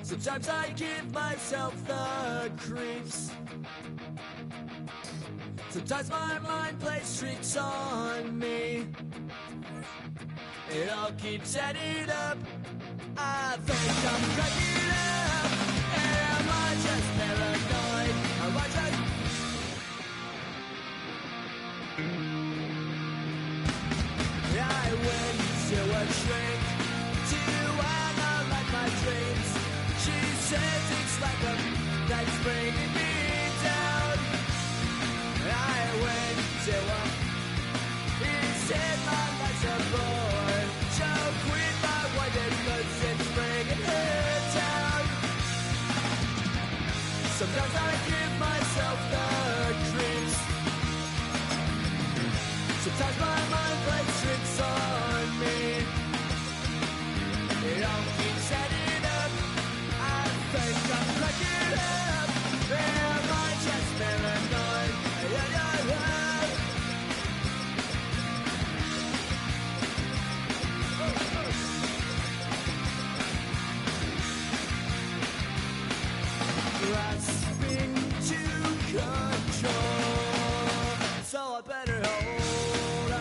Sometimes I give myself the creeps. Sometimes my mind plays tricks on me. It all keeps adding up. I think I'm cracking up. Am I just paranoid? Am I just... I went to a shrink to analyze my dreams. She says it's like a that's bringing me down. I went to a... He said my life's a bore. So quit my wife cause it's bringing her down. Sometimes I give myself the creeps. Sometimes my mind plays tricks on me. It all keeps adding up. I think I'm cracking up. Am I just paranoid? Grasping to control, so I better hold on.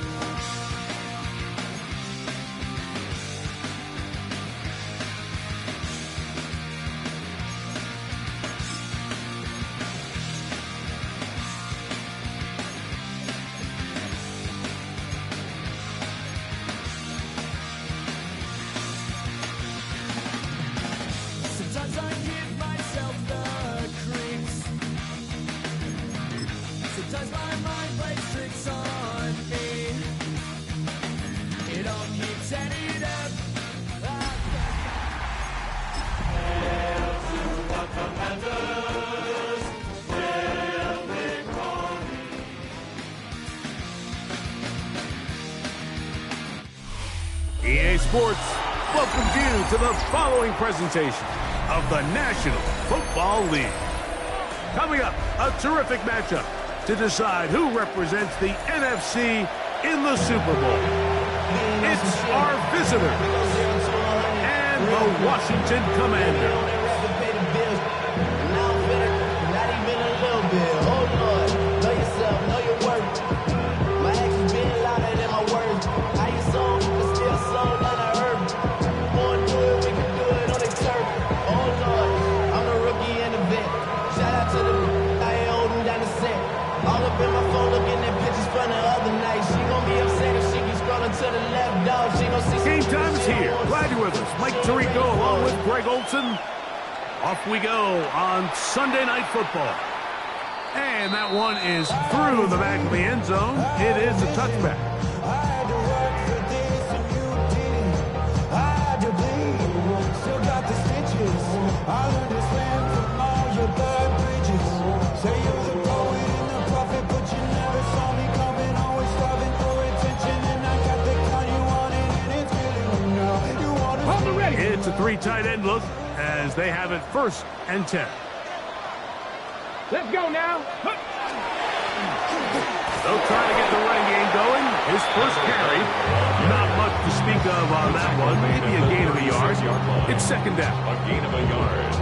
Sometimes I give myself the creeps. Sometimes my mind plays tricks on me. It all keeps adding up. EA Sports welcomes you to the following presentation of the National Football League. Coming up, a terrific matchup to decide who represents the NFC in the Super Bowl. It's our visitors and the Washington Commanders. Game time is here. Glad you're with us. Mike Tirico along with Greg Olson. Off we go on Sunday Night Football. And that one is through the back of the end zone. It is a touchback. It's a three tight end look as they have it 1st and 10. Let's go now. They'll try to get the running game going. His first carry. Not much to speak of on that one. Maybe a gain of a yard. It's 2nd down. A gain of a yard.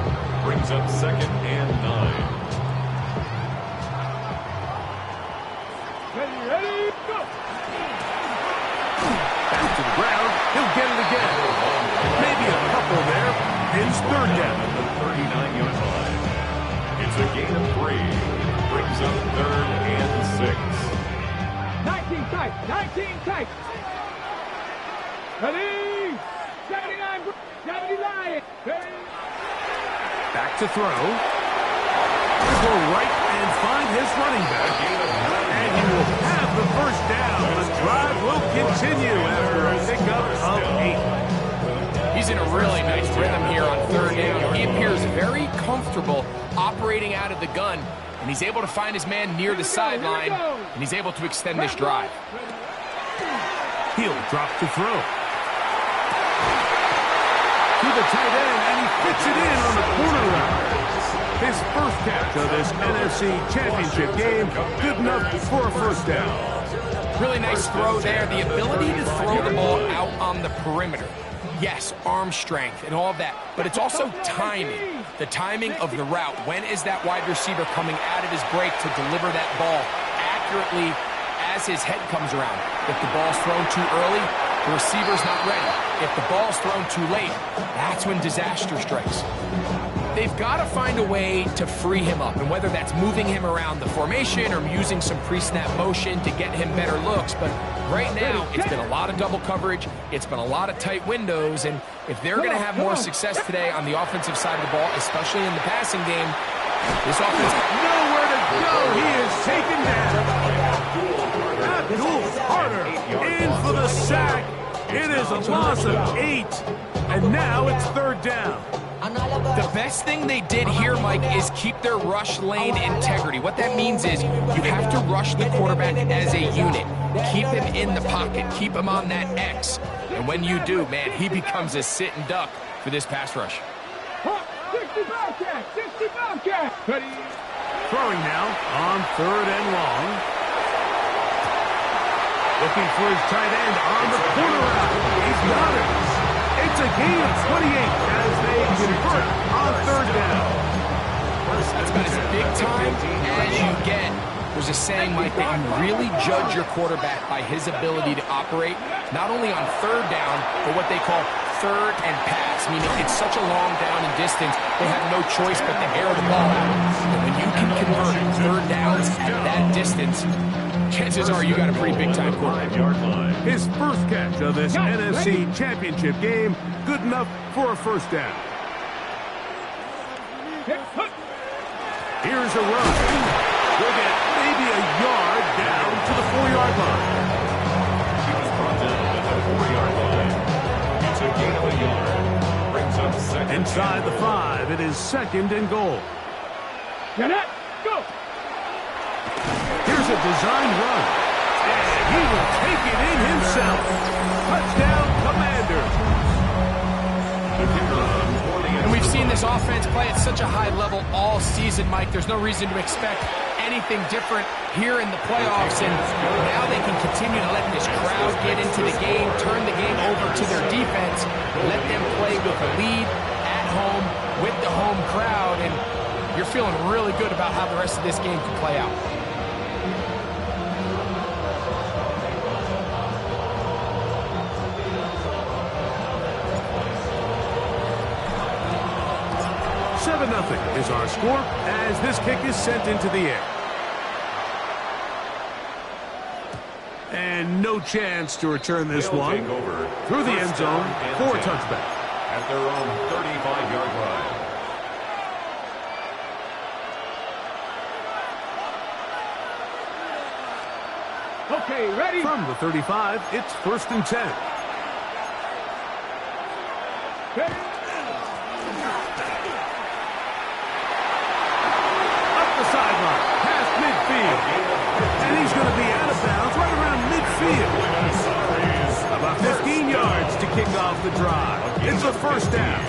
Brings up 2nd and 9. Ready, go. Back to the ground. He'll get it again. Maybe a couple there. It's 3rd down. The 39-yard line. It's a gain of 3. Brings up 3rd and 6. 19 tight. 19 tight. Ready. 79. 79. Back to throw. He'll go right and find his running back. And he will have the 1st down. The drive will continue after a pickup of 8. He's in a really nice rhythm here on 3rd down. He appears very comfortable operating out of the gun, and he's able to find his man near the sideline, and he's able to extend this drive. He'll drop to throw. To the tight end, and he fits it in on the corner route. His first catch of this NFC Championship game, good enough for a 1st down. Really nice throw there. The ability to throw the ball out on the perimeter. yes, arm strength and all of that, but it's also timing. The timing of the route. When is that wide receiver coming out of his break to deliver that ball accurately as his head comes around? If the ball's thrown too early, the receiver's not ready. If the ball's thrown too late, that's when disaster strikes. They've got to find a way to free him up, and whether that's moving him around the formation or using some pre-snap motion to get him better looks, but right now it's been a lot of double coverage, it's been a lot of tight windows, and if they're going to have more success today on the offensive side of the ball, especially in the passing game, this offense... Nowhere to go. He is taken down. Abdul Carter in for the sack. It is a loss of 8, and now it's 3rd down. The best thing they did here, Mike, is keep their rush lane integrity. What that means is you have to rush the quarterback as a unit. Keep him in the pocket. Keep him on that X. And when you do, man, he becomes a sit and duck for this pass rush. 60 Bobcat! 60 Bobcat! Throwing now on 3rd and long. Looking for his tight end on the corner route. He's got it. It's a gain of 28 as they convert on 3rd down. That's about as big time as you get. There's a saying, Mike, that you really judge your quarterback by his ability to operate not only on 3rd down, but what they call 3rd and pass, meaning it's such a long down and distance, they have no choice but to air the ball out. And when you can convert 3rd downs at that distance, chances are you got a pretty big-time quarterback. His first catch of this NFC Championship game, good enough for a 1st down. Here's a run. We'll get maybe a yard down to the 4-yard line. He was brought down at the 4-yard line. It's a gain of a yard. Brings up 2nd. Inside the 5, it is 2nd and goal. Get it! Go! Here's a design run. And he will take it in himself. Touchdown, Commanders. And we've seen this offense play at such a high level all season, Mike. There's no reason to expect anything different here in the playoffs. And now they can continue to let this crowd get into the game, turn the game over to their defense, let them play with a lead at home with the home crowd. And you're feeling really good about how the rest of this game can play out. Nothing is our score as this kick is sent into the air. And no chance to return this one through the end zone for a touchback. At their own 35-yard line. Okay, ready? From the 35, it's 1st and 10. Okay. Sideline, past midfield, and he's going to be out of bounds right around midfield. About 15 yards to kick off the drive. It's a 1st down.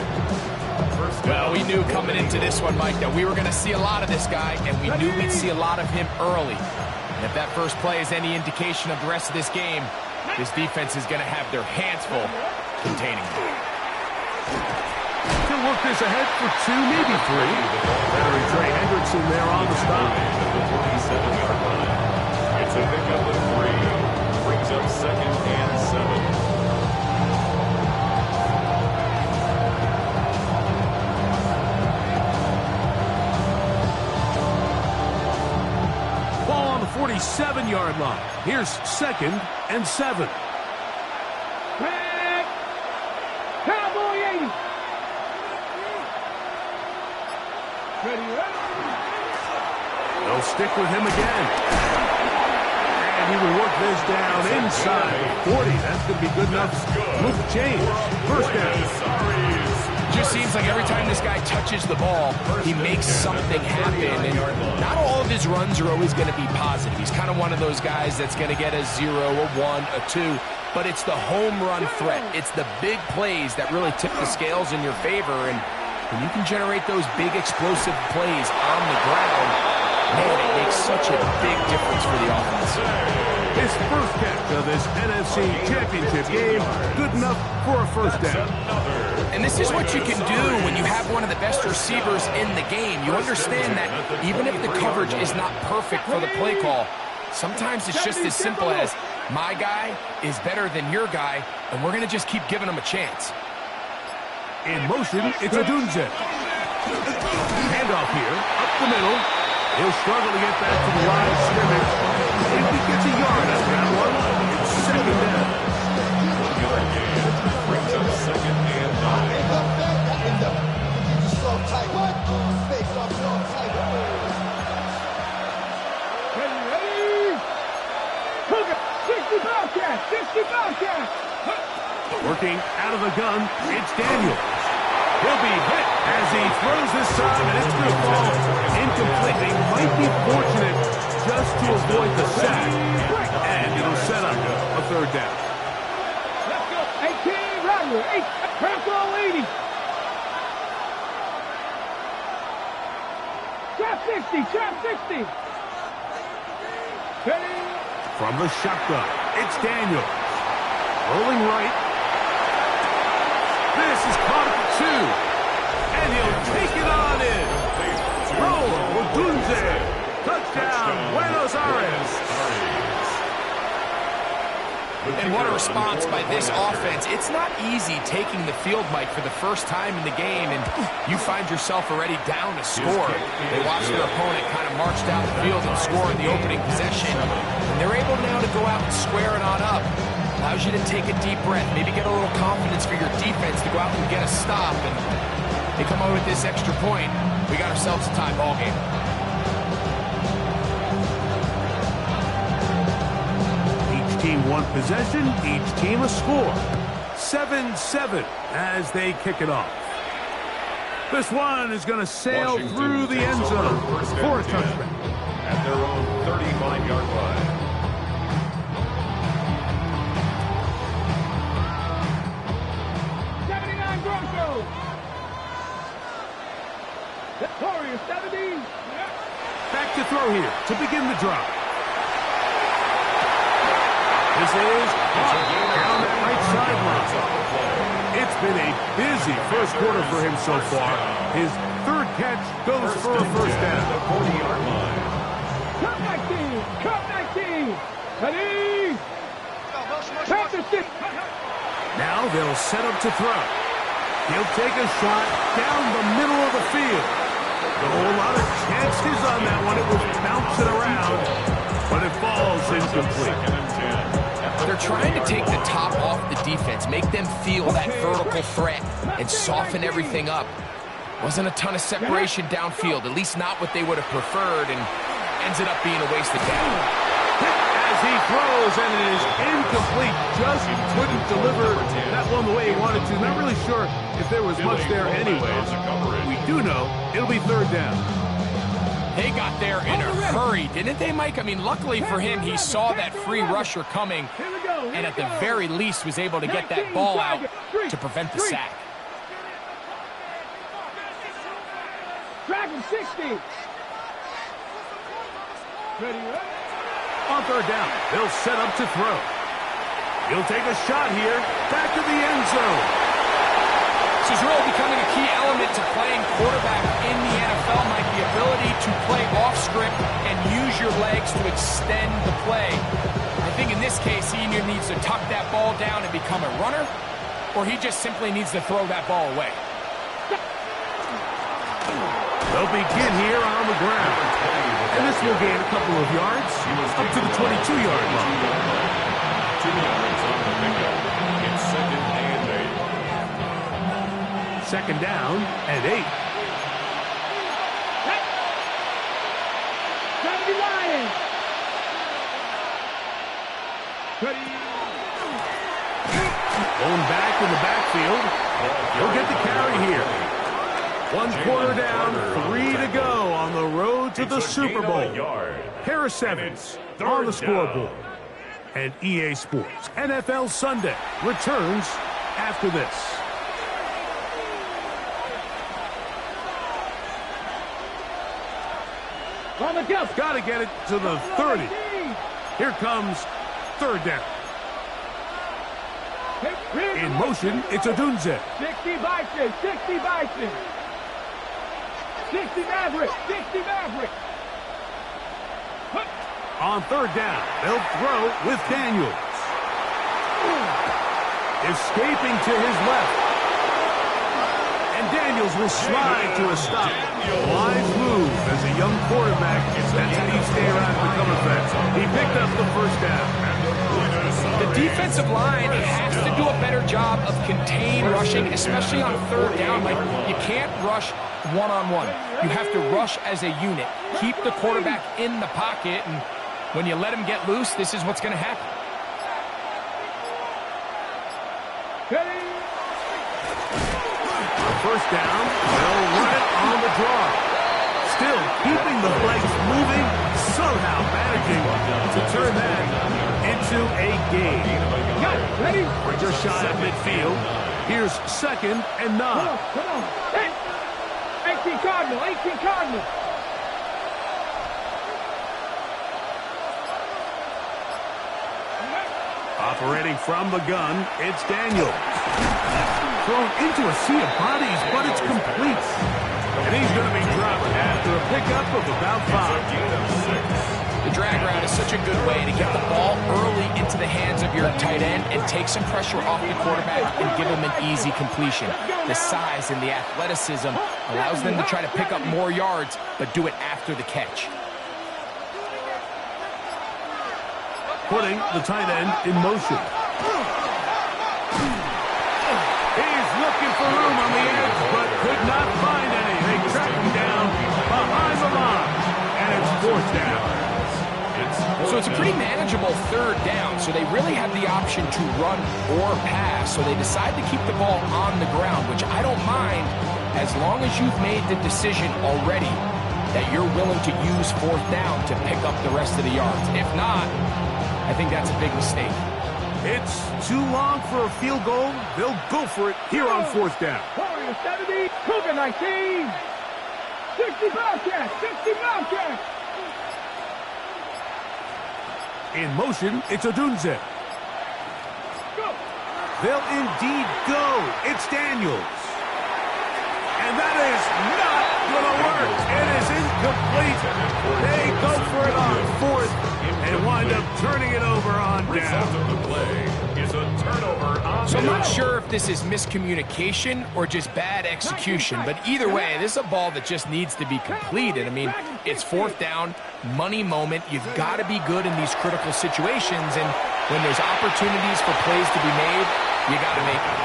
Well, we knew coming into this one, Mike, that we were going to see a lot of this guy, and we knew we'd see a lot of him early. And if that first play is any indication of the rest of this game, this defense is going to have their hands full containing him. He'll work this ahead for 2, maybe 3. Veteran Trey Hendrickson there on the stop. At the 27-yard line. It's a pickup of 3. Brings up 2nd and 7. Ball on the 47-yard line. Here's 2nd and 7. Cowboy 80! They'll stick with him again. And he will work this down inside the 40. That's going to be good enough with the change. 1st down. Just seems like every time this guy touches the ball, he makes something happen. And not all of his runs are always going to be positive. He's kind of one of those guys that's going to get a 0, a 1, a 2. But it's the home run threat. It's the big plays that really tip the scales in your favor. And when you can generate those big explosive plays on the ground, man, it makes such a big difference for the offense. His first catch of this NFC Championship game, good enough for a first down. And this is what you can do when you have one of the best receivers in the game. You understand that even if the coverage is not perfect for the play call, sometimes it's just as simple as my guy is better than your guy, and we're going to just keep giving him a chance. In motion, it's Odunze. Handoff here, up the middle. He'll struggle to get back to the line of scrimmage. If he gets a yard after that one, it's second down. Brings up second and 60 Bobcats! Working out of the gun, it's Daniels. He'll be hit as he throws this time, and it's going to fall incomplete. They might be fortunate just to avoid the sack, and it'll set up a third down. Let's go. 18, Rattler. 8, Purple 80. Trap 60, trap 60. Ready? From the shotgun, it's Daniels. Rolling right. This is caught at the 2. And he'll take it on in. Throw, Odunze. Touchdown, Buenos Aires. And what a response by this offense. It's not easy taking the field, Mike, for the first time in the game, and you find yourself already down to score. They watch their opponent kind of march down the field and score in the opening possession. And they're able now to go out and square it on up. Allows you to take a deep breath, maybe get a little confidence for your defense to go out and get a stop. And they come out with this extra point. We got ourselves a tie ball game. Team one possession, each team a score. 7-7 as they kick it off. This one is going to sail through the end zone for a touchback. At their own 35-yard line. Broncos. Warriors 70. Back to throw here to begin the drive. This is down that right sideline. It's been a busy first quarter for him so far. His third catch goes for a first down. The 40-yard line. Cup 19. Cup 19. Ready. Panthers 6. Now they'll set up to throw. He'll take a shot down the middle of the field. A whole lot of chances on that one. It was bouncing around, but it falls incomplete. They're trying to take the top off the defense, make them feel that vertical threat, and soften everything up. Wasn't a ton of separation downfield, at least not what they would have preferred, and ends it up being a wasted down. As he throws, and it is incomplete. Just couldn't deliver that one the way he wanted to. Not really sure if there was much there anyways. We do know it'll be third down. They got there in a hurry, didn't they, Mike? I mean, luckily for him, he saw that free rusher coming, and at the very least was able to get that ball out to prevent the sack. Dragon 60. Ready, On third down, they'll set up to throw. He'll take a shot here, back to the end zone. This is really becoming a key element to playing quarterback in the NFL, Mike, the ability to play off script and use your legs to extend the play. I think in this case, he either needs to tuck that ball down and become a runner, or he just simply needs to throw that ball away. They'll begin here on the ground. And this will gain a couple of yards, up to the 22-yard line. 2 yards on the pickup. It's second and 8. Second down and 8. Gravity Lions. Ready. Going back in the backfield. He'll get the carry here. 1 quarter down, 3 to go on the road to the Super Bowl. Harris Evans on the scoreboard. And EA Sports NFL Sunday returns after this. On the jump. Got to get it to the 30. Here comes Third down. In motion, it's Odunze. 60 Bison, 60 Bison. 60 Maverick, 60 Maverick. On third down, they'll throw with Daniels. Escaping to his left. And Daniels will slide to a stop. Wise move as a young quarterback. That's how you stay around and become effective. He picked up the first down. The defensive line has to do a better job of contain rushing, especially on third down. Like, you can't rush one-on-one. You have to rush as a unit. Keep the quarterback in the pocket, and when you let him get loose, this is what's going to happen. First down, they'll run it on the draw. Still keeping the legs moving, somehow managing to turn that into a gain. Ready? We're just shy of midfield. Here's 2nd and 9. Come on. 18 Cardinal, 18 Cardinal. Operating from the gun, it's Daniels. Thrown into a sea of bodies, but it's complete. And he's going to be dropped after a pickup of about 5. The drag route is such a good way to get the ball early into the hands of your tight end and take some pressure off the quarterback and give him an easy completion. The size and the athleticism allows them to try to pick up more yards, but do it after the catch. Putting the tight end in motion. He's looking for room on the edge, but could not find any. They track him down behind the line, and it's 4th down. So it's a pretty manageable third down, so they really have the option to run or pass, so they decide to keep the ball on the ground, which I don't mind as long as you've made the decision already that you're willing to use 4th down to pick up the rest of the yards. If not, I think that's a big mistake. It's too long for a field goal. They'll go for it here on 4th down. Warrior 70, Cougar 19. 60 Bobcats, 60 Bobcats. In motion, it's Odunze. Go. They'll indeed go. It's Daniels. And that is not going to work. It is incomplete. They go for it on 4th and wind up turning it over on down. Result of the play is a turnover on So I'm not down. sure if this is miscommunication or just bad execution, but either way, this is a ball that just needs to be completed. I mean, it's 4th down, money moment. You've got to be good in these critical situations, and when there's opportunities for plays to be made, you got to make them.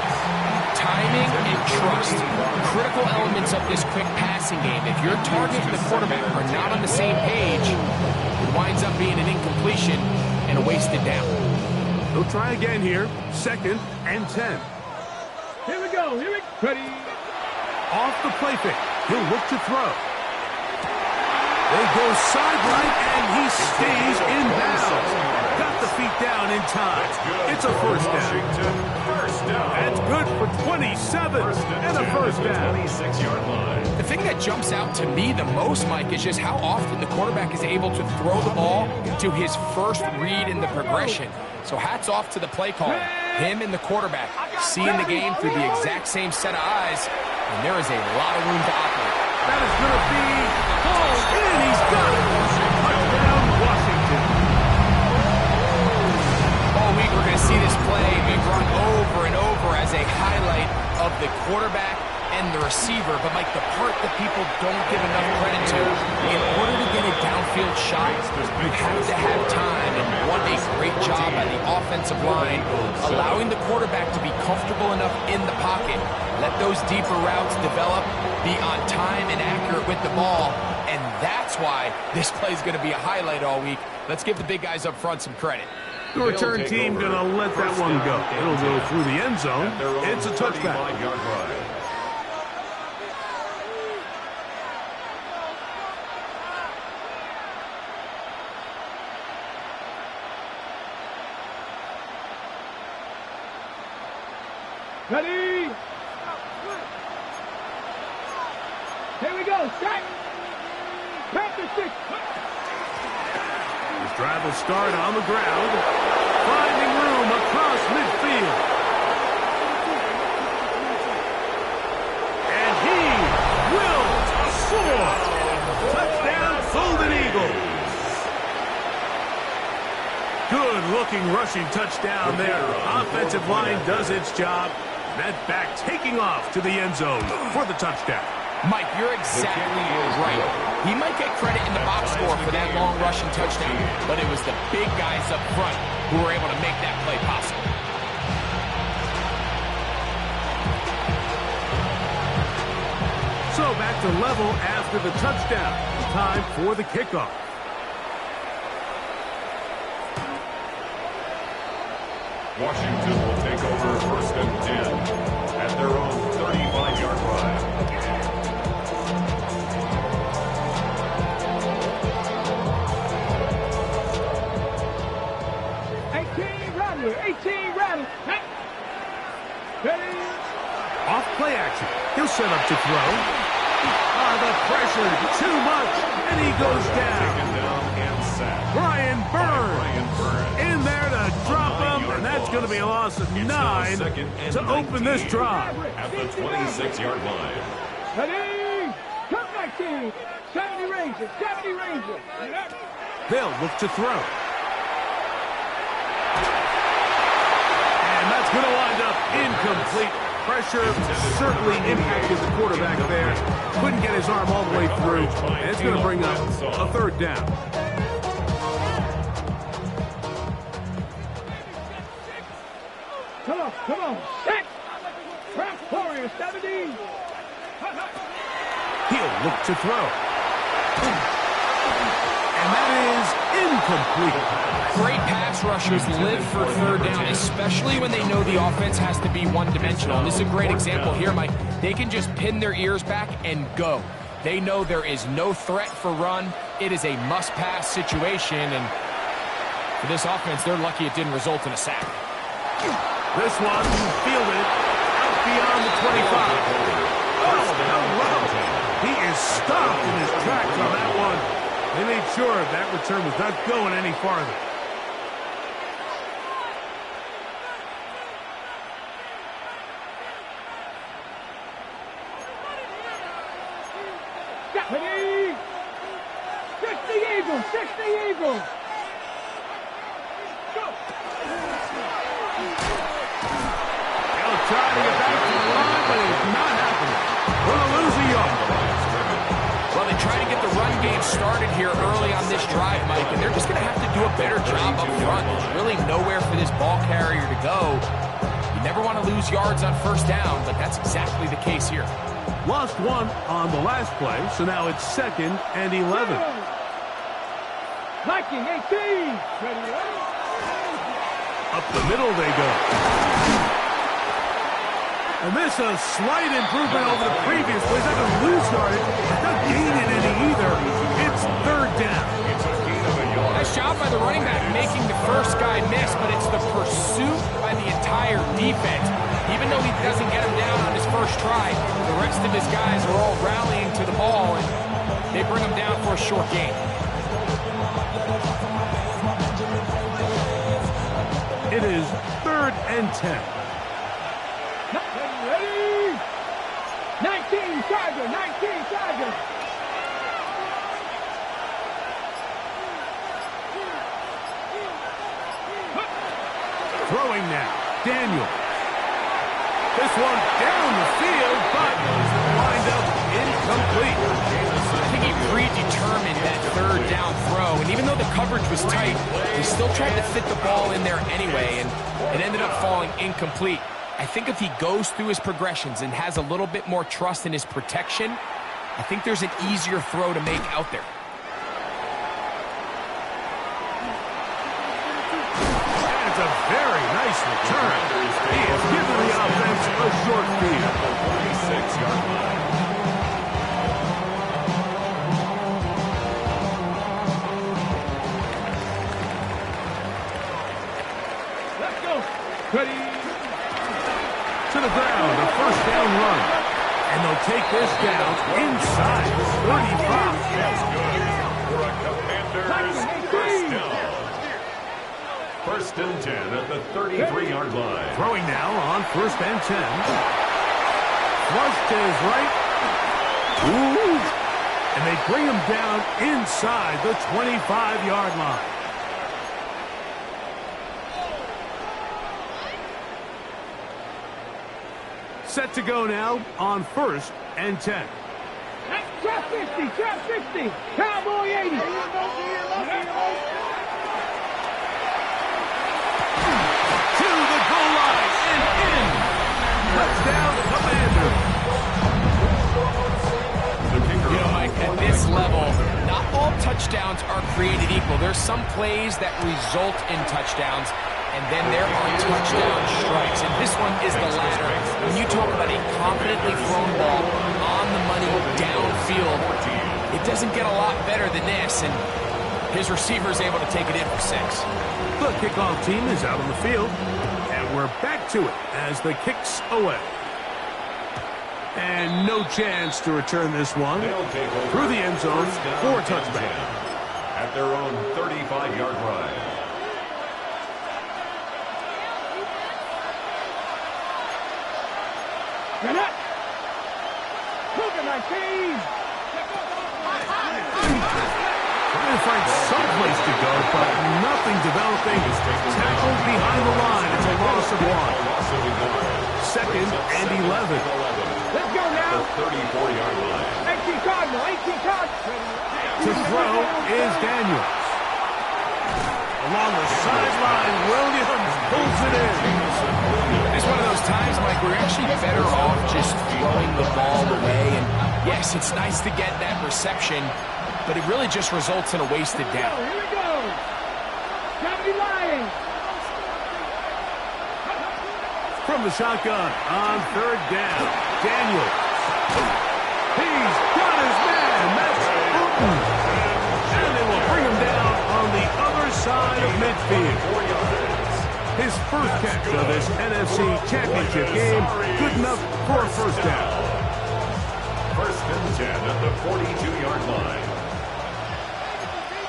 Timing and trust, critical elements of this quick passing game. If your target and the quarterback are not on the same page, it winds up being an incompletion and a wasted down. They'll try again here. 2nd and 10. Here we go. Here we go. Ready. Off the play fake. He'll look to throw. They go sideline, and he stays in bounds. Got the feet down in time. It's a 1st down. First down. That's good for 27 and a 1st down. 26-yard line. The thing that jumps out to me the most, Mike, is just how often the quarterback is able to throw the ball to his first read in the progression. So hats off to the play caller. Him and the quarterback seeing the game through the exact same set of eyes, and there is a lot of room to operate. That is going to be hauled in. He's got it. Touchdown, Washington. All week we're going to see this play being run over and over as a highlight of the quarterback and the receiver. But, Mike, the part that people don't give enough credit to, in order to get a downfield shot, you have to have time. And one, a great job by the offensive line, allowing the quarterback to be comfortable enough in the pocket. Let those deeper routes develop, be on time and accurate with the ball. And that's why this play is going to be a highlight all week. Let's give the big guys up front some credit. The return team going to let that one go. It'll go through the end zone. It's a touchback. 35-yard line. Ready. Here we go. Set. Panther 6. This drive will start on the ground. finding room across midfield. And he will soar. Touchdown, Golden Eagles. Good-looking rushing touchdown there. Offensive line does its job. That back taking off to the end zone for the touchdown. Mike, you're exactly right. He might get credit in the box score for that long rushing touchdown, but it was the big guys up front who were able to make that play possible. So back to level after the touchdown. Time for the kickoff. Washington will take over 1st and 10 at their own 35-yard line. 18 Rattler. Ready? Off play action. He'll set up to throw. The pressure, too much, and he goes down. Taken down and sacked. Brian Burns in there to drop him, and that's going to be a loss of 9 to open this drive. At the 26-yard line. Ready? Come 19. 70 Rangers. 70 Rangers. They'll look to throw. And that's going to wind up incomplete. Pressure certainly impacted the quarterback there. Couldn't get his arm all the way through. And it's going to bring up a 3rd down. Come on. 6. Trap Warrior. 70. He'll look to throw. And that is incomplete. Great pass rushers live for 3rd down, especially when they know the offense has to be one-dimensional. And this is a great example here, Mike. They can just pin their ears back and go. They know there is no threat for run. It is a must-pass situation, and for this offense, they're lucky it didn't result in a sack. This one fielded out beyond the 25. Oh, hello. He is stopped in his tracks on that one. They made sure that return was not going any farther. Ready? 60 Eagles. 60 Eagles. Go. They'll try to get back to the line, but it's not happening. Gonna lose a yard. Well, they try to get the run game started here early on this drive, Mike, and they're just going to have to do a better job up front. There's really nowhere for this ball carrier to go. You never want to lose yards on 1st down, but that's exactly the case here. Lost 1 on the last play, so now it's 2nd and 11. Viking 18. Ready? Up the middle they go. And this a slight improvement over the previous play. Not going to lose yardage, not gaining any either. It's 3rd down. It's a gain of a yard. Nice job by the running back making the first guy miss, but it's the pursuit by the entire defense. Even though he doesn't get him down on his first try, the rest of his guys are all rallying to the ball, and they bring him down for a short gain. It is 3rd and 10. Ready? 19 Tiger. 19 Tiger. Throwing now. Daniel. This one down the field, but wind up incomplete. I think he predetermined that 3rd down throw, and even though the coverage was tight, he still tried to fit the ball in there anyway, and it ended up falling incomplete. I think if he goes through his progressions and has a little bit more trust in his protection, I think there's an easier throw to make out there. And it's a very nice return. He has given the offense a short field. 26-yard line. Let's go. Ready? To the ground, a 1st down run. And they'll take this down inside 35. That's good for a Commanders 1st down. First and 10 at the 33-yard line. Throwing now on first and 10. Flush to his right. Ooh. And they bring him down inside the 25-yard line. Set to go now on first and 10. Trap 50, trap 50, Cowboy 80. To the goal line and in. Touchdown, Commander. You know, Mike, at this level, not all touchdowns are created equal. There's some plays that result in touchdowns, and then there are touchdown strikes. And this one is the latter. When you talk about a confidently thrown ball on the money downfield, it doesn't get a lot better than this. And his receiver is able to take it in for 6. The kickoff team is out on the field, and we're back to it as the kick's away. And no chance to return this one through the end zone for a touchback. At their own 35-yard line. You're not. Cougar 19. Trying to find some place to go, but nothing developing. Tackled behind the line. It's a loss of 1. Second and 11. Let's go now. 34-yard line. 18 Cardinal, 18 Cardinal. To throw is Daniels. Along the sideline, Williams pulls it in. It's one of those times, Mike, we're actually better off just throwing the ball away. And yes, it's nice to get that reception, but it really just results in a wasted down. Here we go. Gravity Lions. From the shotgun on third down, Daniels. He's got his man. That's Burton. And they will bring him down on the other side of midfield. His first catch of this NFC Championship game, good enough for a first down. First and 10 at the 42-yard line.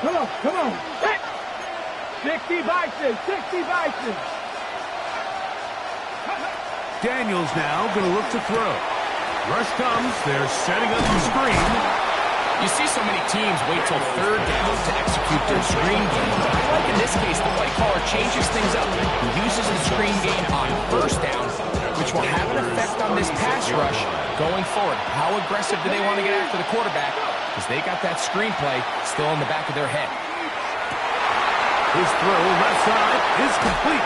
Come on, come on. 60 Bison, 60 Bison. Daniels now going to look to throw. Rush comes. They're setting up the screen. You see so many teams wait till third down to execute their screen game. But I like in this case the play caller changes things up. He uses the screen game on first down, which will have an effect on this pass rush going forward. How aggressive do they want to get after the quarterback? Because they got that screen play still in the back of their head. His throw left side is complete.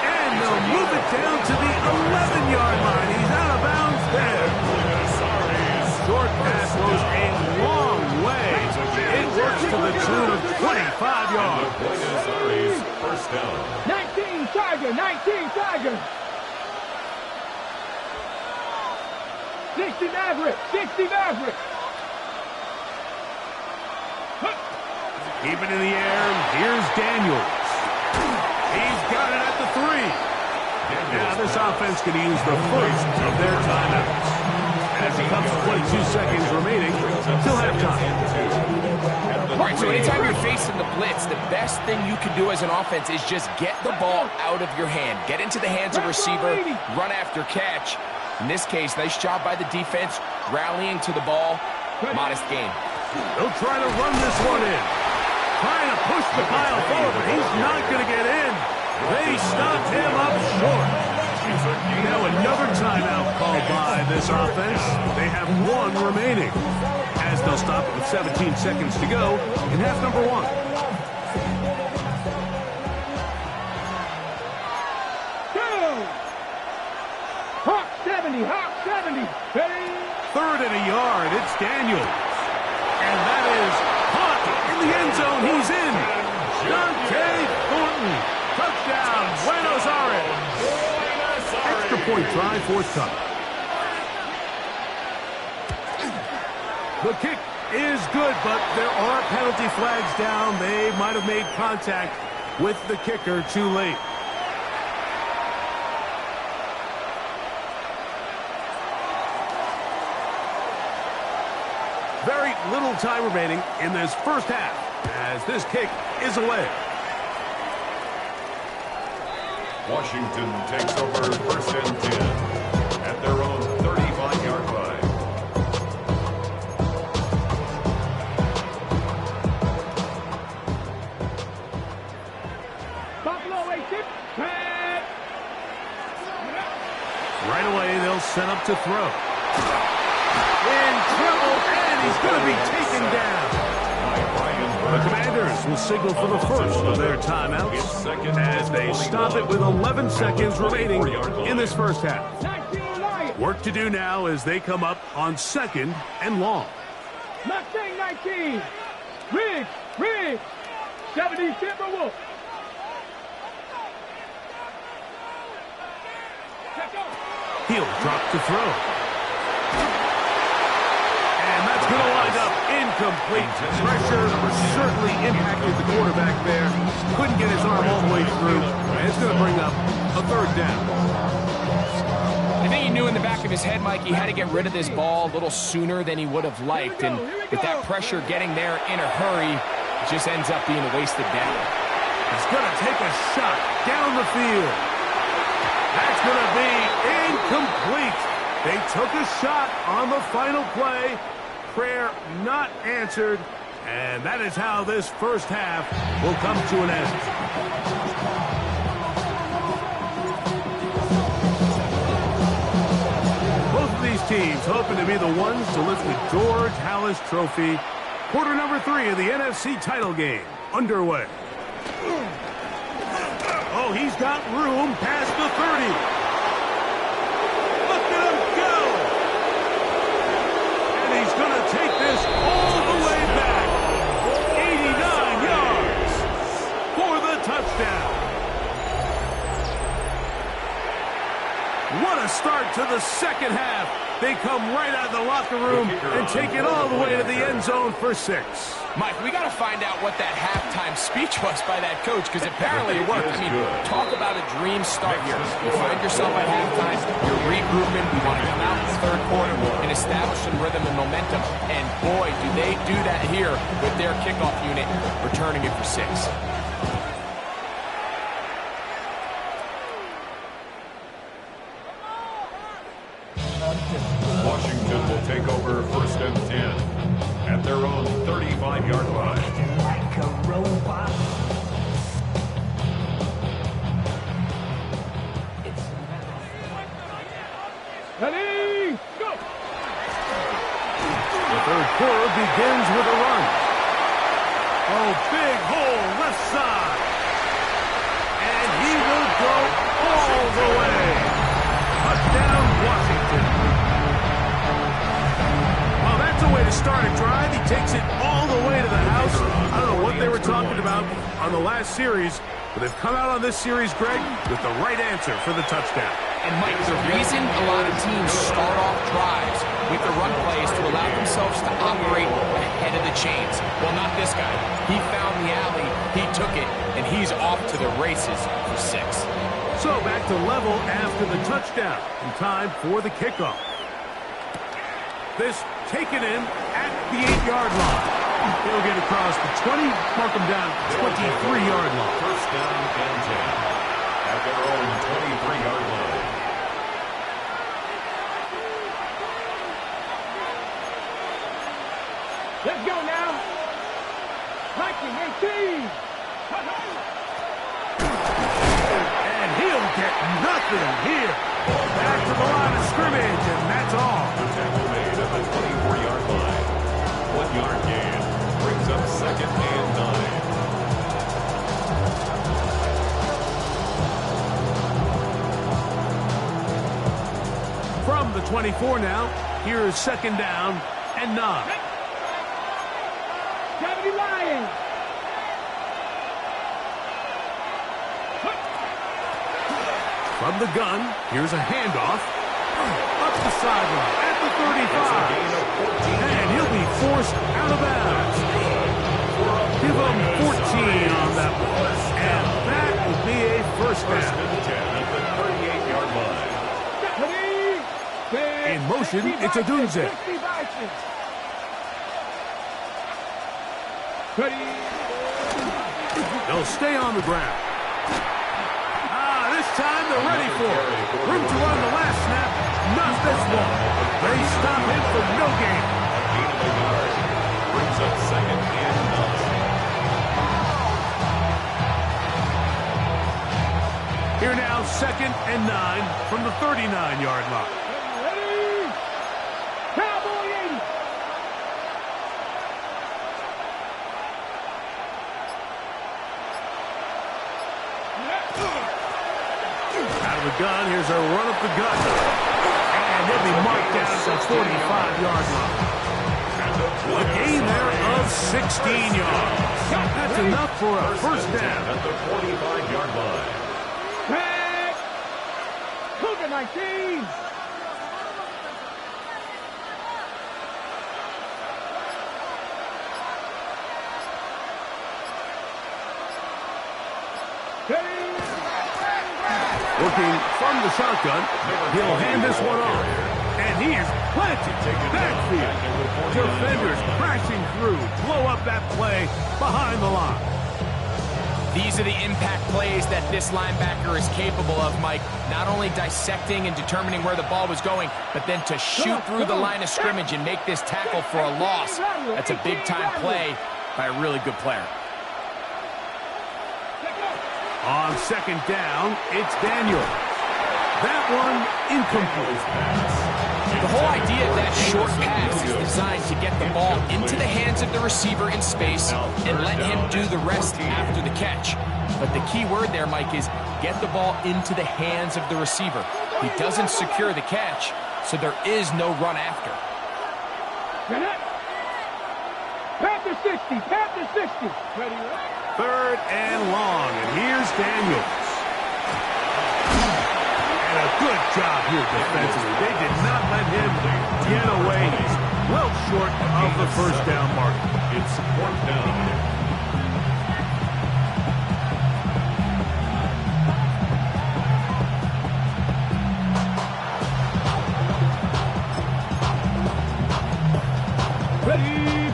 And they'll move it down to the 11-yard line. He's out of bounds there. Short pass goes a long way. It works to the tune of 25 yards. First down. 19 Tiger, 19 Tiger. 60 Maverick, 60 Maverick. Keep it in the air. Here's Daniels. He's got it at the 3. Now this offense can use the first of their timeouts. As it comes to 22 seconds remaining until halftime. All right, so anytime you're facing the blitz, the best thing you can do as an offense is just get the ball out of your hand. Get into the hands of receiver, run after catch. In this case, nice job by the defense, rallying to the ball. Modest gain. They'll try to run this one in. Trying to push the pile forward, but he's not going to get in. They stopped him up short. Now another timeout called by this offense. They have 1 remaining, as they'll stop it with 17 seconds to go in half number 1. Go! Hawk 70, Hawk 70. Hey. Third and a yard, it's Daniels. And that is caught in the end zone. He's in. Dante Thornton. Touchdown, Buenos Aires. Extra point try forthcoming. The kick is good, but there are penalty flags down. They might have made contact with the kicker too late. Very little time remaining in this first half as this kick is away. Washington takes over first and 10 at their own 35-yard line. Buffalo 18. Right away, they'll set up to throw. In trouble, and he's going to be taken down. The Commanders will signal for the first of their timeouts as they stop it with 11 seconds remaining in this first half. 19 Lions. Work to do now as they come up on 2nd and long. Mustang 19. Riggs. 70 Timberwolves. He'll drop to throw. And that's going to wind up incomplete. Pressure certainly impacted the quarterback there. Couldn't get his arm all the way through. And it's going to bring up a 3rd down. I think he knew in the back of his head, Mike, he had to get rid of this ball a little sooner than he would have liked. And with that pressure getting there in a hurry, it just ends up being a wasted down. He's going to take a shot down the field. That's going to be incomplete. They took a shot on the final play. Prayer not answered. And that is how this first half will come to an end. Both of these teams hoping to be the ones to lift the George Halas Trophy. Quarter number 3 of the NFC title game underway. Oh, he's got room past the 30. Look at him go. And he's going to take this all the way back. 89 yards for the touchdown. What a start to the second half. They come right out of the locker room and take it all the way to the end zone for 6. Mike, we got to find out what that halftime speech was by that coach, because apparently it worked. I mean, talk about a dream start here. You find yourself at halftime, you're regrouping, you want to come out in the 3rd quarter and establish some rhythm and momentum. And boy, do they do that here with their kickoff unit returning it for 6. Washington will take over first and 10 at their own 35-yard line. Like a robot. Ready, go! The 3rd quarter begins with a run. Oh, big hole left side. And he will go all the way. Touchdown, Washington. Well, that's a way to start a drive. He takes it all the way to the house. I don't know what they were talking about on the last series, but they've come out on this series, Greg, with the right answer for the touchdown. And Mike, the reason a lot of teams start off drives with the run plays to allow themselves to operate ahead of the chains. Well, not this guy. He found the alley, he took it, and he's off to the races for 6. So back to level after the touchdown, and time for the kickoff. This taken in at the 8-yard line. He'll get across the 20, mark him down 23-yard line. First down and 10 at their own 23-yard line. Let's go now. Viking 18. And he'll get nothing here. Back to the line of scrimmage, and that's all. The tackle made at the 24-yard line. 1-yard gain brings up 2nd and 9. From the 24 now, here's 2nd down and 9. 70 Lions. From the gun, here's a handoff. Up the sideline at the 35. And he'll be forced out of bounds. Give him 14 on that one. And that will be a first First down. and 10 at the 38-yard line. In motion, it's a Dunze. They'll stay on the ground. This time they're ready for it. Room to run the last snap. Not this one. They stop him for no gain. Gain of a yard. Brings up 2nd and 9. Here now, 2nd and 9 from the 39-yard line. Ready? Cowboy 80. Out of the gun, here's a run up the gut. And he'll be marked down at the 45-yard line. A gain there of 16 yards. That's enough for a first down. At the 45-yard line. Tag. Cougar 19. Looking from the shotgun, he'll hand this one off. And he is planted backfield. Defenders crashing through, blow up that play behind the line. These are the impact plays that this linebacker is capable of, Mike. Not only dissecting and determining where the ball was going, but then to shoot through the line of scrimmage and make this tackle for a loss. That's a big-time play by a really good player. On 2nd down, it's Daniel. That one incomplete. The whole idea of that short pass is designed to get the ball into the hands of the receiver in space and let him do the rest after the catch. But the key word there, Mike, is get the ball into the hands of the receiver. He doesn't secure the catch, so there is no run after. Panther 60. Panther 60. Ready? 3rd and long, and here's Daniels. And a good job here defensively. They did not let him get away. He's well short of the first down mark. It's 4th down.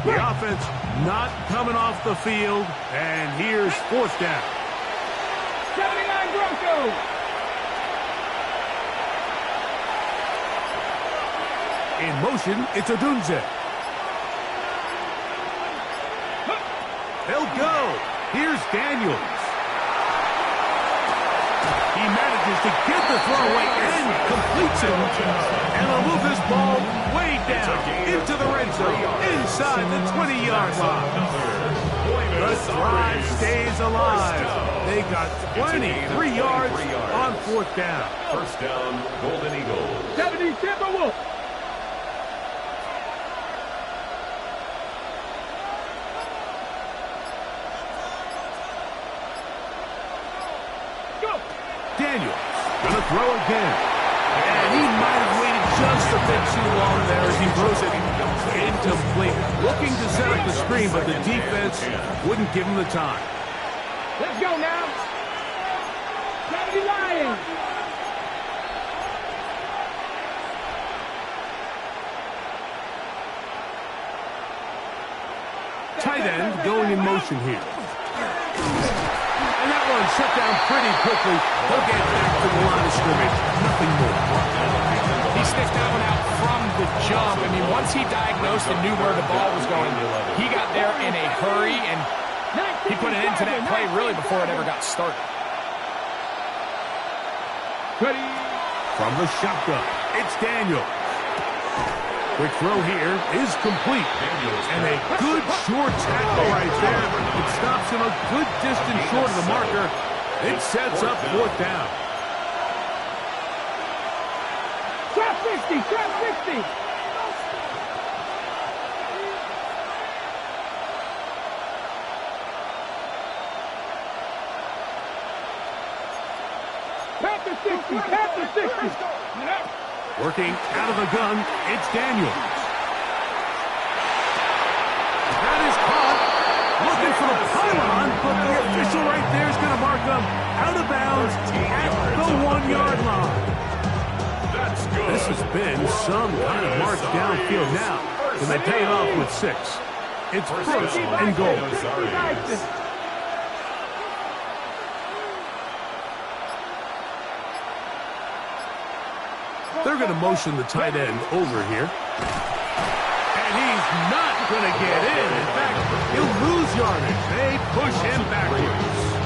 The offense not coming off the field, and here's 4th down. 79 Broncos. In motion, it's Odunze. They'll go. Here's Daniels. He manages to get the throw away and completes it. And they'll move this ball way down into the red zone, inside the 20-yard line. The drive stays alive. They got 23 yards on 4th down. First down, Golden Eagles. 70 Timberwolves. Daniels gonna throw again. And he might have waited just a bit too long there as he throws it incomplete. Looking to set up the screen, but the defense wouldn't give him the time. Let's go now. 70 Lions. Tight end going in motion here. And that one shut down pretty quickly. They'll get back to the line of scrimmage. Nothing more. He sticked that one out from the jump. I mean, once he diagnosed and knew where the ball was going, he got there in a hurry, and he put it into that play really before it ever got started. Ready? From the shotgun, it's Daniel. Quick throw here is complete. And a good short tackle right there. It stops him a good distance short of the marker. It sets up 4th down. Trap 60. Trap 60. Panther 60. Panther 60. Working out of the gun, it's Daniels. That is caught. Looking for the pylon, but the official right there is going to mark him out of bounds at the 1-yard line. This has been some kind of march downfield now. And they pay it off with 6. It's first and goal. they're going to motion the tight end over here. And he's not going to get in. In fact, he'll lose yardage. They push him backwards.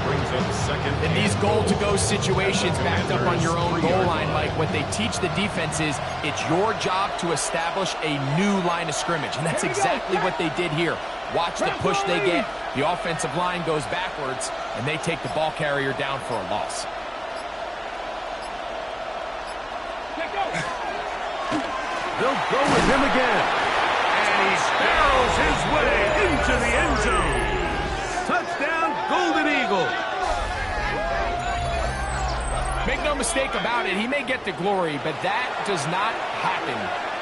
Brings up second. In these goal-to-go situations backed up on your own goal line, Mike, what they teach the defense is it's your job to establish a new line of scrimmage, and that's exactly what they did here. Watch the push they get. The offensive line goes backwards, and they take the ball carrier down for a loss. They'll go with him again. And he barrels his way into the end zone. Touchdown, Golden Eagles. Make no mistake about it, he may get the glory, but that does not happen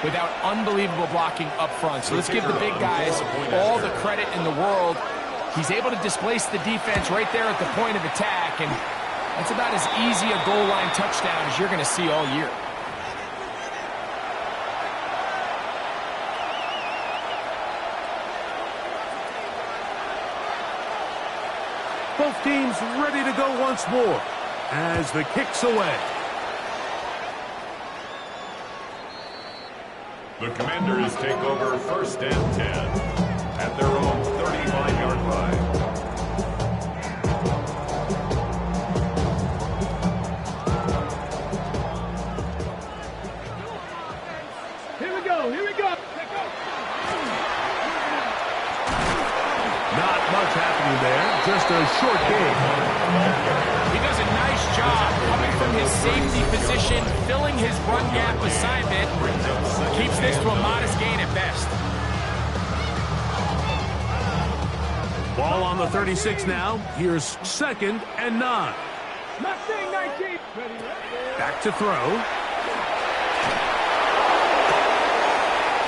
without unbelievable blocking up front. So let's give the big guys all the credit in the world. He's able to displace the defense right there at the point of attack, and that's about as easy a goal line touchdown as you're going to see all year. Both teams ready to go once more as the kick's away. The Commanders take over 1st and 10 at their own 35-yard line. Here we go. Not much happening there, just a short game. He does a nice job coming from his safety position, filling his run gap assignment. Keeps this to a modest gain at best. Ball on the 36 now. Here's 2nd and 9. Mustang 19. Back to throw.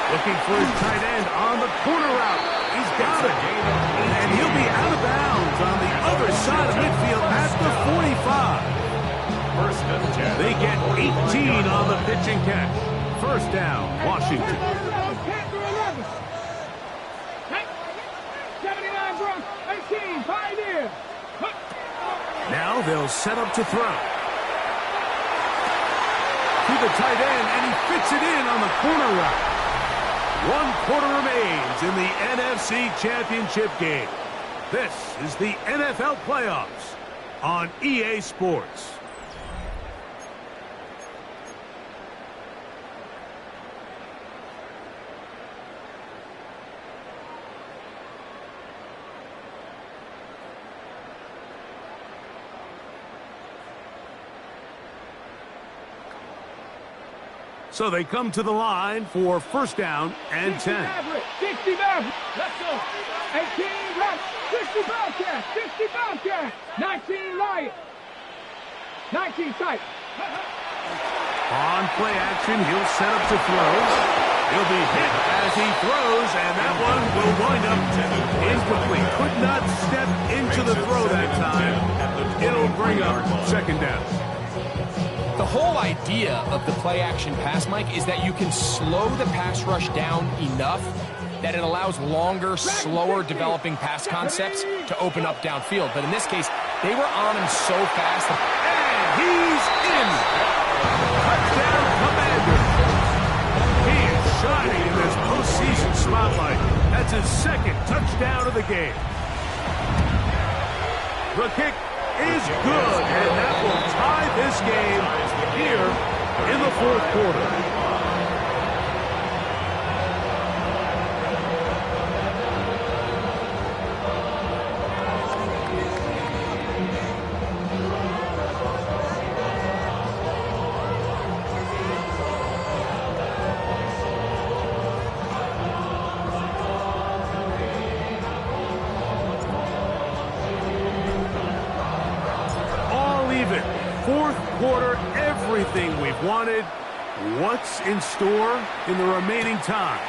Looking for his tight end on the corner route. He's got it. And he'll be out of bounds on the other side of midfield at the 45. 1st and 10. They get 18 on the pitch and catch. 1st down, Washington. 10 through 11. 79 Bronx. 18. Pioneer. Now they'll set up to throw. To the tight end, and he fits it in on the corner route. 1 quarter remains in the NFC Championship game. This is the NFL Playoffs on EA Sports. So they come to the line for 1st down and 10. 60 Maverick. Let's go. 18 Rabbit. 60 Bobcat. 60 Bobcat. 19 Lion. 19 Tight. On play action, he'll set up to throw. He'll be hit as he throws, and that one will wind up incomplete. Could not step into the throw that time. It'll bring up 2nd down. The whole idea of the play-action pass, Mike, is that you can slow the pass rush down enough that it allows longer, slower developing pass concepts to open up downfield. But in this case, they were on him so fast. And he's in. Touchdown, Commanders. He is shining in this postseason spotlight. That's his 2nd touchdown of the game. The kick is good, and that will tie this game here in the 4th quarter. All even. 4th quarter, everything we've wanted. What's in store in the remaining time?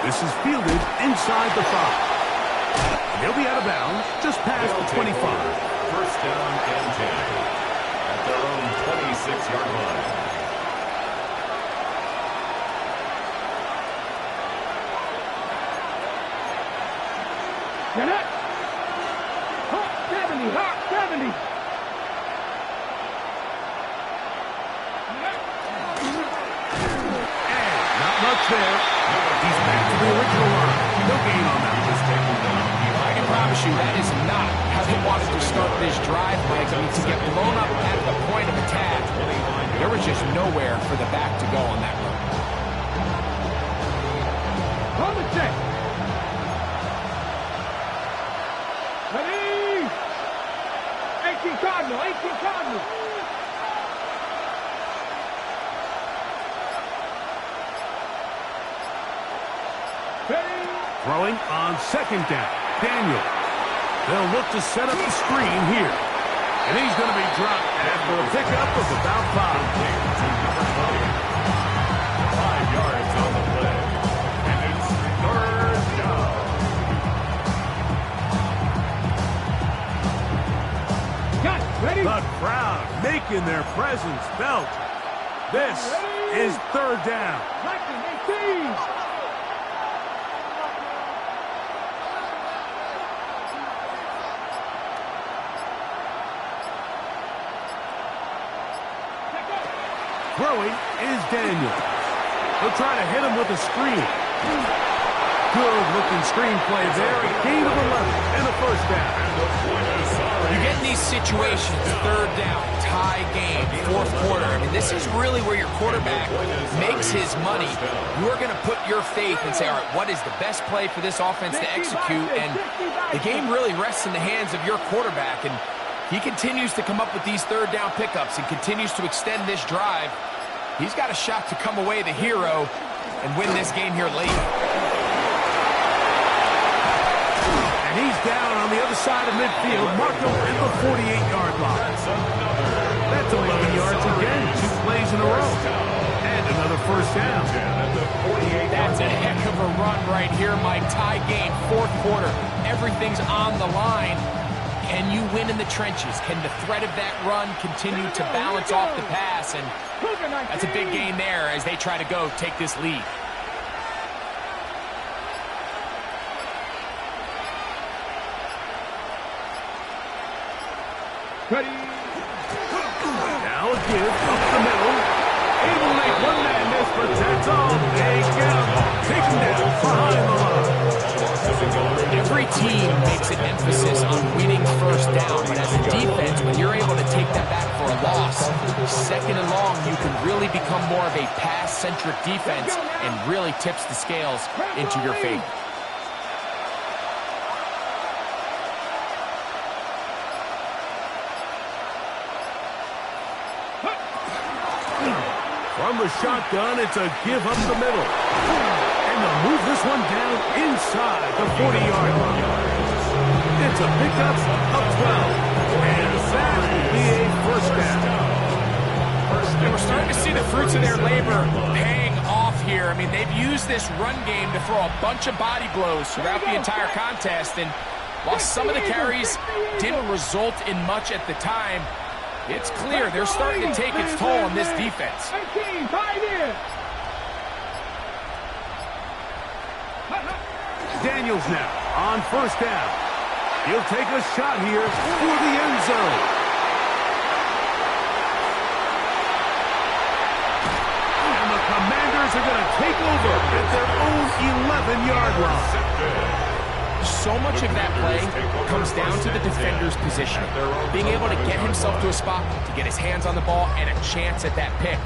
This is fielded inside the 5. They'll be out of bounds just past the 25. 1st down and 10 at their own 26-yard line. Get it. Hawk 70. Hawk 70. blitz there. He's back to the original line. No gain on that. I can promise you that is not how they wanted to start this drive, Mike. I mean, to get blown up at the point of attack, there was just nowhere for the back to go on that run. On the check. Ready? 18 Cardinal, 18 Cardinal. Ready? Throwing on second down. Daniel. They'll look to set up the screen here. And he's going to be dropped after a pickup of about 5. 5 yards on the play. And it's 3rd down. Got it. Ready? The crowd making their presence felt. This is 3rd down. 19, 18. Throwing is Daniel. They'll try to hit him with a screen. Good-looking screenplay there. A gain of 11 and a 1st down. You get in these situations, 3rd down, tie game, 4th quarter. I mean, this is really where your quarterback makes his money. You're going to put your faith and say, all right, what is the best play for this offense to execute? And the game really rests in the hands of your quarterback. And he continues to come up with these 3rd down pickups and continues to extend this drive. He's got a shot to come away the hero and win this game here late. And he's down on the other side of midfield. Markham at the 48-yard line. That's 11 yards again. 2 plays in a row. And another 1st down. That's a heck of a run right here, Mike. Tie game, 4th quarter. Everything's on the line. Can you win in the trenches? Can the threat of that run continue to balance off the pass? And that's a big gain there as they try to go take this lead. Ready? Now a give up the middle. Able to make one man miss, but that's all. They get him. Take him down behind the line. Every team makes an emphasis on winning 1st down, but as a defense, when you're able to take that back for a loss, 2nd and long, you can really become more of a pass-centric defense and really tips the scales into your favor. From the shotgun, it's a give up the middle. And they'll move this one down inside the 40-yard line. It's a pickup of 12. And that will be a 1st down. And we're starting to see the fruits of their labor paying off here. I mean, they've used this run game to throw a bunch of body blows throughout the entire contest. And while some of the carries didn't result in much at the time, it's clear they're starting to take its toll on this defense. 18, tied in. Daniels now on 1st down. He'll take a shot here for the end zone. And the Commanders are going to take over at their own 11-yard line. So much of that play comes down to the defender's positioning, being able to get himself to a spot, to get his hands on the ball, and a chance at that pick.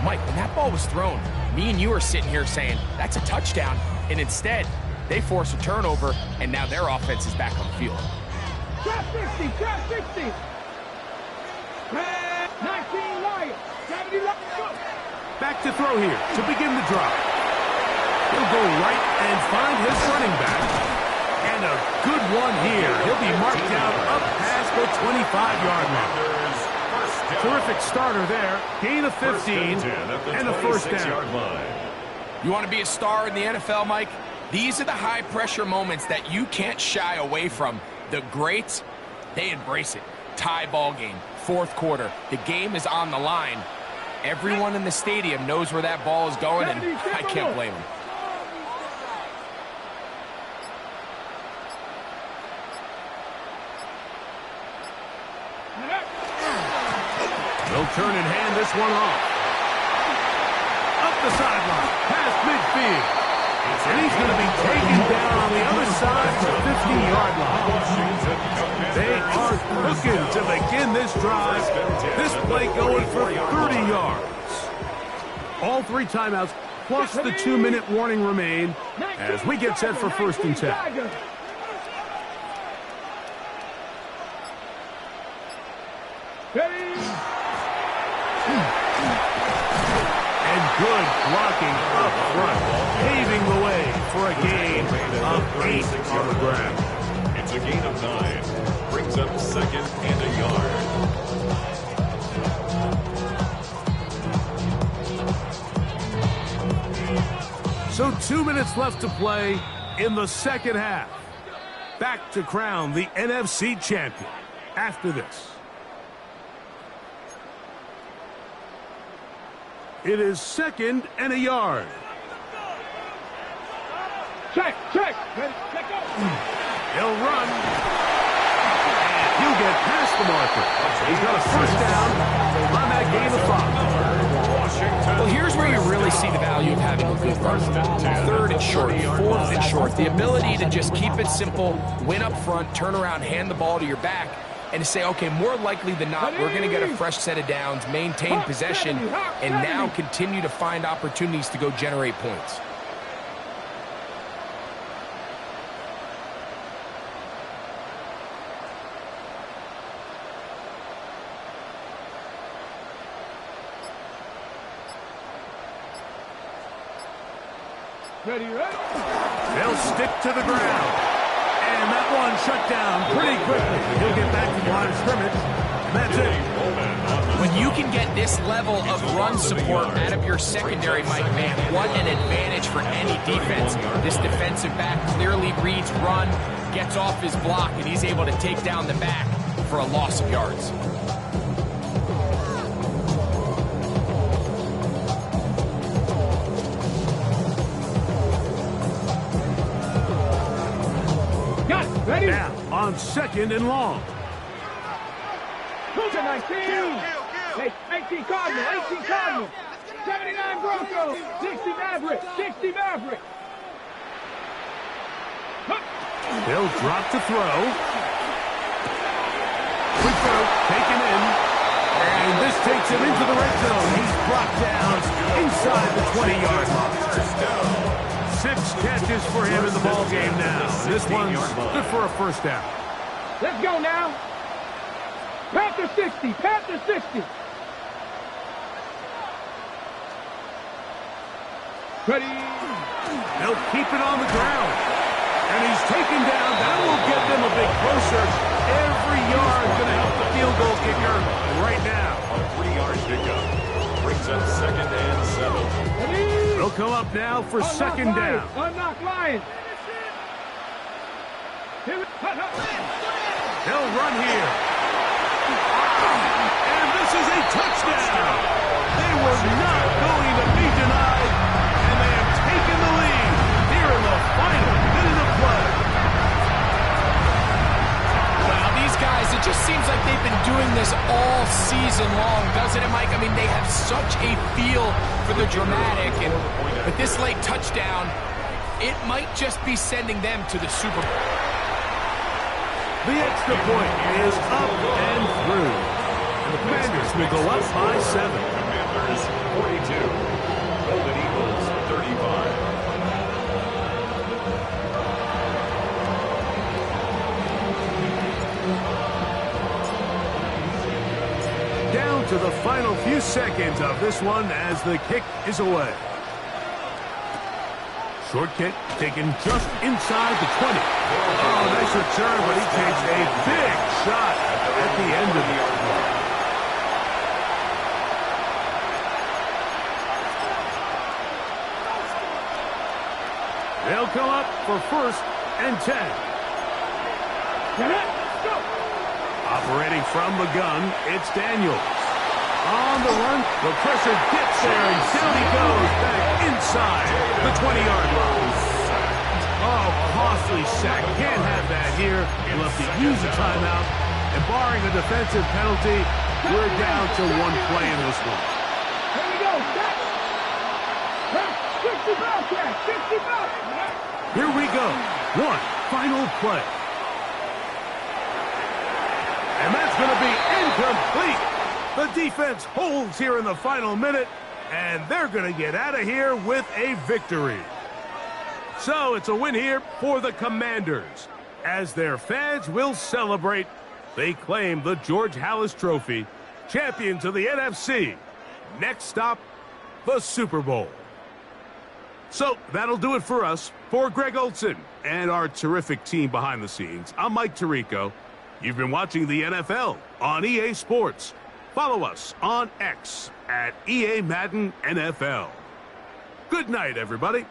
Mike, when that ball was thrown, me and you are sitting here saying, that's a touchdown, and instead, they force a turnover, and now their offense is back on the field. Drop 60, drop 60. 19 Lions, 70 Lions, go. Back to throw here to begin the drive. He'll go right and find his running back. And a good one here. He'll be marked down up past the 25-yard line. Terrific starter there. Gain of 15 and a 1st down. You want to be a star in the NFL, Mike? These are the high-pressure moments that you can't shy away from. The greats, they embrace it. Tie ball game, 4th quarter. The game is on the line. Everyone in the stadium knows where that ball is going, and I can't blame them. They'll turn and hand this one off. Up the sideline. Pass midfield. And he's going to be taken down on the other side of the 50-yard line. They are cooking to begin this drive. This play going for 30 yards. All 3 timeouts plus the 2-minute warning remain as we get set for 1st and 10. And good blocking up front, paving the way for a gain of 8 on the ground. It's a gain of 9. Brings up 2nd and a yard. So 2 minutes left to play in the second half. Back to crown the NFC champion after this. It is 2nd and a yard. Check. Check up. He'll run. And he'll get past the marker. He's got a 1st down on that gain of 5. Well, here's where you really see the value of having a good run. 3rd and short, 4th and short. The ability to just keep it simple, win up front, turn around, hand the ball to your back, and to say, okay, more likely than not, we're going to get a fresh set of downs, maintain possession, and now continue to find opportunities to go generate points. Ready? They'll stick to the ground. And that one shut down pretty quickly. He'll get back to the line of scrimmage. And that's it. When you can get this level of run support out of your secondary, Mike, man, what an advantage for any defense. This defensive back clearly reads run, gets off his block, and he's able to take down the back for a loss of yards. Ready? Now on 2nd and long. Cougar 19. 18 Cardinal. 18 Cardinal. 79 Broncos. 60 Maverick. 60 Maverick. They'll drop to throw. Quick throw taken in. And this takes him into the red zone. He's brought down inside the 20-yard line. 6 catches for him in the ball game now. This one's good for a 1st down. Let's go now. Panther 60. Panther 60. Ready? They'll keep it on the ground. And he's taken down. That will get them a bit closer. Every yard going to help the field goal kicker right now. On a 3-yard pickup. Brings up 2nd and 7. Ready? They'll come up now for 2nd down. Unlock Lions. They'll run here. And this is a touchdown. They were not going to be denied. And they have taken the lead here in the final minute of play. Wow, these guys, it just seems like they've been doing this all season long, doesn't it, Mike? I mean, they have such a feel for the dramatic, and with this late touchdown, it might just be sending them to the Super Bowl. The extra point is up and through. And the Commanders will go up by 7. Commanders 42. Golden Eagles 35. Down to the final few seconds of this one as the kick is away. Short kick taken just inside the 20. Oh, nice return, but he takes a big shot at the end of it. They'll come up for 1st and 10. Operating from the gun, it's Daniels. On the run, the pressure gets there, and down he goes back inside the 20-yard line. Oh, costly sack. Can't have that here. He'll have to use a timeout. And barring a defensive penalty, we're down to 1 play in this one. Here we go. Stop. 60 Bobcats, 60 Bobcats. Here we go. One final play. And that's going to be incomplete. The defense holds here in the final minute, and they're going to get out of here with a victory. So it's a win here for the Commanders. As their fans will celebrate, they claim the George Halas Trophy, champions of the NFC. Next stop, the Super Bowl. So that'll do it for us. For Greg Olson and our terrific team behind the scenes, I'm Mike Tirico. You've been watching the NFL on EA Sports. Follow us on X at EA Madden NFL. Good night, everybody.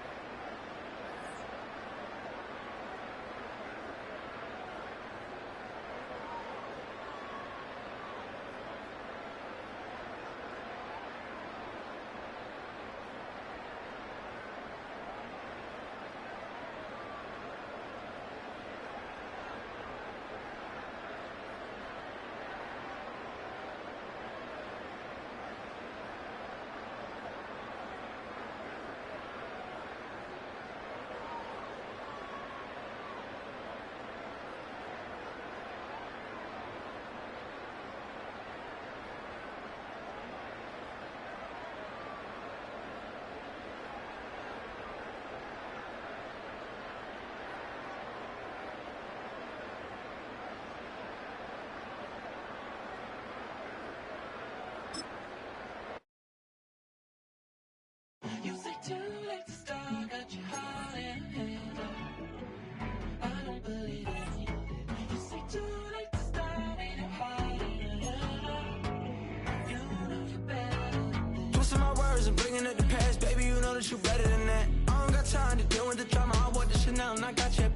You say too late to start, got your heart in hand. I don't believe any of it. You say too late to start, ain't your heart in hand. You know you're better than this. Twisting my words and bringing up the past, baby, you know that you're better than that. I don't got time to deal with the drama, I want this shit now, and I got you